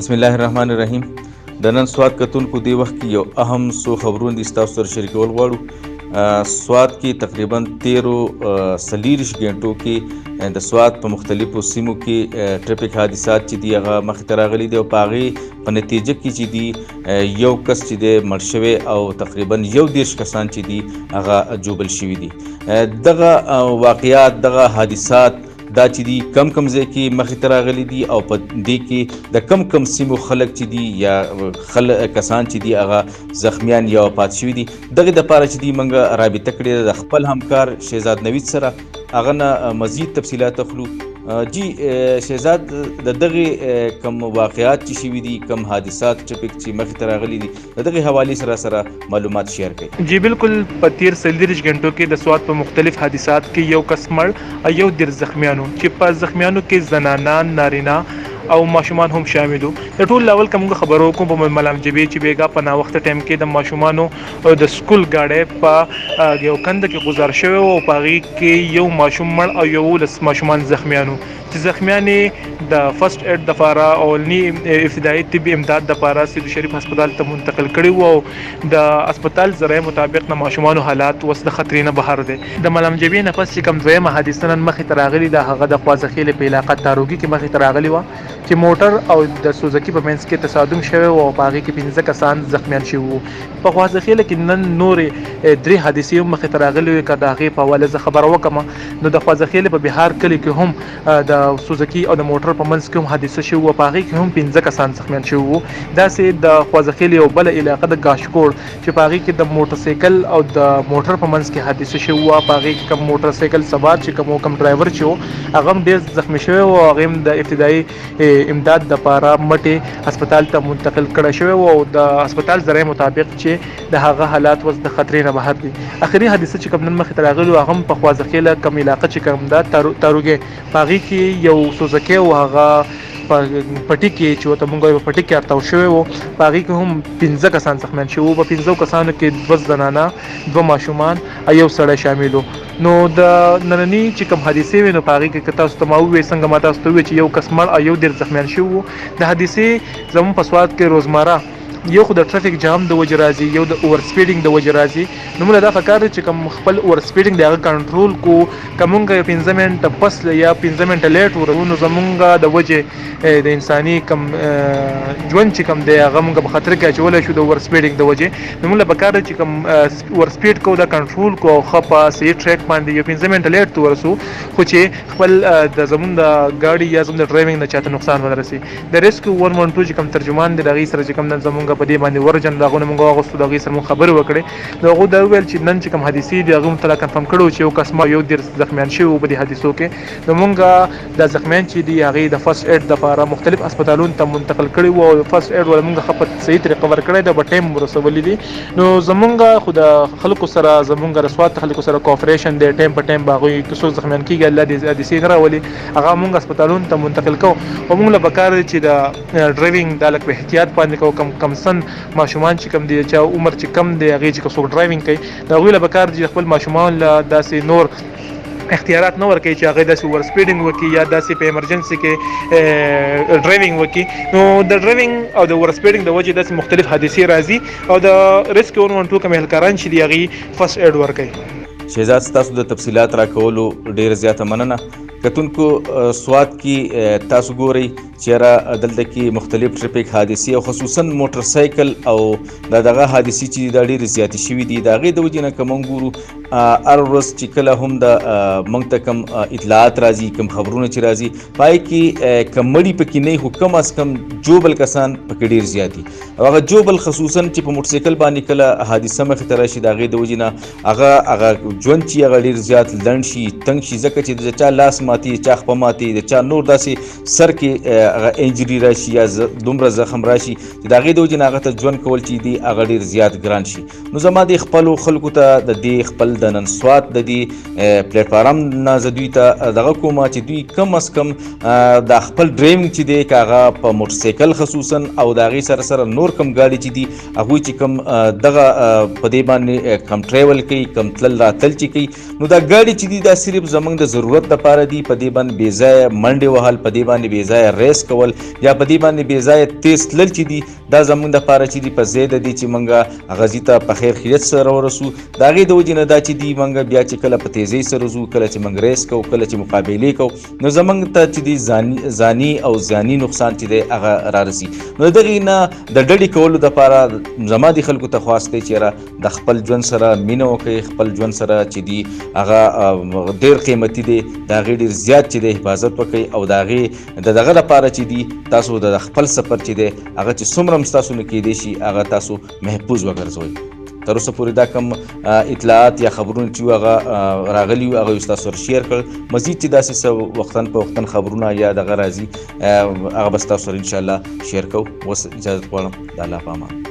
بسم الله الرحمن الرحیم. د نن سوات کتونکو دی وخت کې یو اهم څو خبرونه دي ستاسو سره شریکول غواړو. سوات کې تقریبا 13 غنټو کې د سوات په مختلفو سیمو کې ټریفک حادثات چې دی هغه مخې ته راغلي دي او په هغې په نتیجه کې چې دی یو کس چې دی مړ شوی او تقریبا 11 کسان چې دی هغه جوبل شوي دي. دغه واقعات دغه حادثات دا چې دی کم ځای کې مخې ته راغلي دي او په دې کې د کم سیمو خلک چې دي یا کسان چې دي هغه زخمیان یا وفات شوي دي. دغې دپاره چې دی موږ رابطه کړې ده د خپل همکار شهزاد نوید سره، هغه نه مزید تفصیلات اخلو. جی شهزاد، د دغې کم واقعات چې شوي دي، کم حادثات ټریفک چې مخې ته راغلي دي، د دغې حوالې سره معلومات شیر کړئ. جی بالکل، په 13 غنټو کې د سوات په مختلف حادثات کې یو کس مړ او یو ډېر زخمیانو، چې په زخمیانو کې زنانان، نارینه او ماشومان هم شامل وو. د ټول لاول کوم خبرو کوم په مالم جبې چې بیګا په نا وخت ټایم کې د ماشومانو د سکول گاډي په یو کند کې گزار شوی او په هغې کې یو ماشوم مړ او یو لس ماشومان زخمیانو، چې زخمیانې د فرست ایډ دپاره اولني ابتدایي طبي امداد دپاره سیدوشریف هسپتال ته منتقل کړي وو او د هسپتال ذرایع مطابق د ماشومانو حالات اوس د خطرې نه بهر دی. د مالم جبې نه پس چې کوم دویمه حادثه نن مخې ته راغلې ده، هغه د خوازه خیلې په علاقه تاروګي کې مخې ته راغلې وه، چې موټر او د سوزکي په منځ کې تصادم شوی و او په هغې کې 15 کسان زخمیان شوي وو. په خوازه خیله کې نن نورې 3 حادثې هم مخې ته راغلې وې. که د هغې په حواله زه خبره وکړم، نو د خوازه خیلې په بهار کلي کې هم د سوزکي او د موټر په منځ کې هم حادثه شوي وه، په هغې کې هم 15 کسان زخمیان شوي وو. داسې د خوازه خیلې یو بله علاقه د ګاشکوړ، چې په هغې کې د موټرسایکل او د موټر په منځ کې حادثه شوي وه. په هغې کې کوم موټرسایکل سوار چې کوم ډرایور چې و، هغه هم ډېر زخمي شوی و. هغې هم د ابتدایي امداد دپاره مټې هسپتال ته منتقل کړی شوی و او د هسپتال ذرایع مطابق چې د هغه حالات اوس د خطرې نه بهر دي. اخري حادثه چې کوم نن مخې ته راغلي، هغه هم په خوازه خیله کوم علاقه چې کوم ده تاروګې، په هغې کې یو سوزکی و، هغه په پټي کې چې ورته موږ په پټي کې ارتاو شوی و، په هغې کې هم 15 کسان زخمیان شوي وو. په 15 کسانو کې 2 زنانه، 2 ماشومان او یو سړی شامل و. نو د ننني چې کوم حادثې وې، نو په هغې کې که تاسو ته ما ووایي، څنګه ما تاسو ته ووایي چې یو کس مړ او یو ډېر زخمیان شوي وو. د حادثې زموږ په سوات کې روزمره یو خو د ټریفک جام د وجې راځي، یو د اوور سپیډینګ د وجې راځي. نو موږ دا پکار دی چې کوم خپل اوور سپیډینګ دی هغه کنټرول کو. که موږ 15 منټه پس یا 15 منټه لیټ ورغلو، نو زموږ د وجې د انساني کم ژوند چې کوم دی هغه موږ په خطر کې اچولی شو د اوور سپیډینګ د وجې. نو موږ پکار دی چې کوم اوور سپیډ کو دا کنټرول کو او ښه په صحیح ټریک باندې یو 15 منټه لیټ ته ورسو، خو چې خپل د زموږ د ګاډي یا زموږ د ډرایوینګ نه چاته نقصان ونه رسي. د ریسکیو 112 چې کوم ترجمان دی د هغې سره چې کوم نن زموږ په دې باندې ورجن د هغو نه موږ واغوستو، د هغې سره موږ خبرې وکړې. نو هغوی دا وویل چې نن چې کوم حادثې دي هغه موږ ته لا کنفرم کړی و چې یو کس مړ، یو 13 زخمیان شوي وو په دې حادثو کې. نو موږ دا زخمیان چې دي هغې د فرست ایډ دپاره مختلف هسپتالونو ته منتقل کړي وو او فرست ایډ ولا موږ ښه په صحیح طریقه ورکړی ده، په ټایم ورسولي دي. نو زموږ خو د خلکو سره، زموږ د سوات خلکو سره کوآپریشن دی، ټایم په ټایم به هغوی که څوک زخمیان کېږي، الله دې حادثې نه راولي، هغه موږ هسپتالونو ته منتقل کوو. او موږ له پکار دی چې د ډرایوینګ دا لږ په احتیاط باندې کوو. کم سن ماشومان چې کوم دي، چا عمر چې کم دی، هغې چې څوک ډرایوینګ کوي، د هغوی له پکار دي چې خپل ماشومان له داسې نور اختیارات نه ورکوي چې هغې داسې اوور سپیډینګ وکړي یا داسې په ایمرجنسي کې ډرایوینګ وکړي. نو د ډرایوینګ او د اوور سپیډینګ د وجې داسې مختلف حادثې راځي او د ریسکیو 112 کوم اهلکاران چې دي هغې فرست ایډ ورکوي. شهزاد، ستاسو د تفصیلات راکولو ډېره زیاته مننه. کتونکو سوات کې تاسو ګورئ چېرې دلته کې مختلف ټریفک حادثې او خصوصا موټر سایکل او دغه حادثې چې دا ډېرې زیاتې شوي دي، د هغې د وجې نه که موږ ګورو هر ورځ چې کله هم د موږ ته کوم اطلاعات راځي، کوم خبرونه چې راځي، په هغې کې که مړي پکې نه وي، خو کم از کم جوبل کسان پکې ډېر زیات دي. او هغه جوبل خصوصا چې په موټر سایکل باندې کله حادثه مخې ته راشي، د هغې د وجې نه هغه ژوند چې هغه ډېر زیات لنډ شي، تنګ شي، ځکه چې د چا لاس ماتي، چا خپه ماتي، د چا نور داسې سر کې هغه انجري راشي یا دومره زخم راشي چې د هغې د وجې نه هغه ته ژوند کول چې دي هغه ډېر زیات ګران شي. نو زما د خپلو خلکو ته د دې خپل د نن سوات د دې پلیټفارم نه زه دوی ته دغه کوم چې دوی کم از کم د خپل ډرایوینګ چې دی، که هغه په موټر سایکل خصوصا او د هغې سره سره نور کم ګاډي چې دي، هغوی چې کم دغه په دې باندې کم ټریول کوي، کم تلل راتل چې کوي، نو دا ګاډي چې دي دا صرف زموږ د ضرورت دپاره دي. په دې باندې بې ځایه منډې وهل، په دې باندې بې ځایه ریس ریس کول یا په دې باندې بې ځایه تیز تلل چې دي دا زموږ دپاره چې دي په ځای د دې چې موږ هغه ځي ته په خیر خیریت سره ورسو. د هغې د وجې نه دا چې دي موږ بیا چې کله په تیزۍ سره ځو، کله چې موږ ریس کوو، کله چې مقابلې کوو، نو زموږ ته چې دي ځاني او زیاني نقصان چې دی هغه رارسي. نو د دغې نه د ډډې کولو دپاره زما د خلکو ته خواست دی چې یاره د خپل ژوند سره مینه وکړئ، خپل ژوند سره چې دي هغه ډېر قیمتي دی، د هغې ډېر زیات چې دی حفاظت وکړئ او د هغې د دغه لپاره چې دي تاسو د خپل سفر چې دی هغه چې څومره هم ستاسو نه کیدی شي هغه تاسو محفوظ وګرځوئ. تر اوسه پورې دا کم اطلاعات یا خبرونه چې هغه راغلي وو هغه یې ستاسو سره شیر کړل. مزید چې داسې څه وختن په وختن خبرونه یا دغه راځي هغه به ستاسو سره انشاءالله شیر کوو. اوس اجازت غواړم. د الله په امان.